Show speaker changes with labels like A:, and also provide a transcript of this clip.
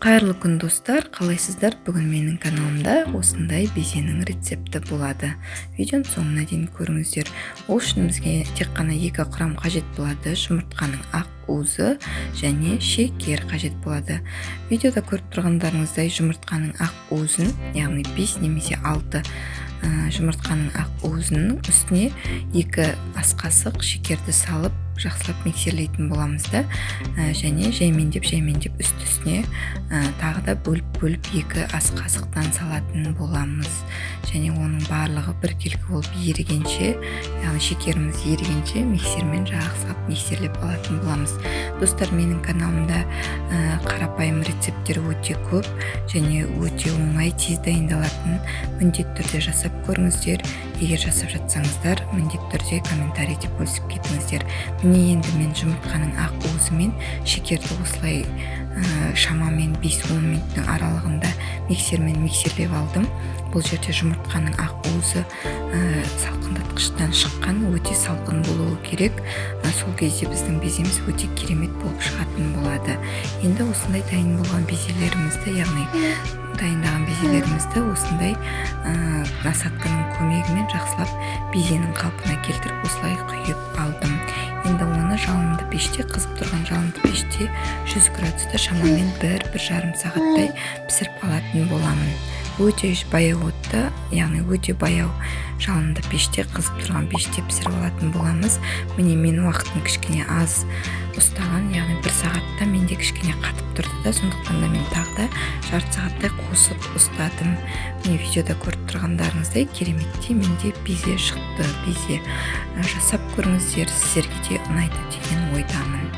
A: Қайырлы күн достар, қалайсыздар? Бүгін менің каналымда осындай безенің рецепті болады. Видеоның соңына дейін көріңіздер. Ол үшін бізге тек қана 2 құрам қажет болады. Жұмыртқаның ақ уызы және шекер қажет болады. Видеода көріп тұрғандарыңыздай жұмыртқаның ақ уызын, яғни 5 немесе 6 жұмыртқаның ақ уызының үстіне 2 ас қасық шекерді салып жақсылап миксерлейтін боламыз да, және жаймендеп үстіне тағы да бөліп 2 ас қасықтан салатын боламыз. Және оның барлығы біркелкі болып ерігенше, яғни шекеріміз ерігенше миксермен жақсылап миксерлеп алатын боламыз. Достар, менің каналымда қарапайым рецепттер өте көп және өте оңай, тез дайындалатын, міндетті түрде жасап көріңіздер. Егер жасап жатсаңыздар, міндетті түрде комментарийде бөлісіп кетіңіздер. Міне енді мен жұмыртқаның ақ уызымен шекерді осылай шамамен 5-10 минуттың аралығында миксермен миксерлеп алдым. Бұл жерде жұмыртқаның ақ уызы салқындатқыштан шыққан, өте салқын болуы керек. Сол кезде біздің беземіз өте керемет болып шығатын болады. Енді осындай дайын болған безелерімізді, яғни дайындаған безелерімізді осындай насадканың көмегімен жақсылап безенің қалпына келтіріп осылай құйып алдым. Енді оны жалынды пеште, қызып тұрған жалынды пеште 100 градуста шамамен 1-1,5 сағаттай пісіріп алатын боламын. Өте баяу отта, яғни өте баяу жалынды пеште, қызып тұрған пеште пісіріп алатын боламыз. Міне мен уақытын кішкене аз ұстаған, яғни 1 сағатта менде кішкене қатып тұрды да, сондықтан да мен тағы да жарты сағаттай қосып ұстадым. Міне видеода көріп тұрғандарыңыздай кереметтей менде безе шықты. Безе жасап көріңіздер, сіздерге де ұнайды деген ойдамын.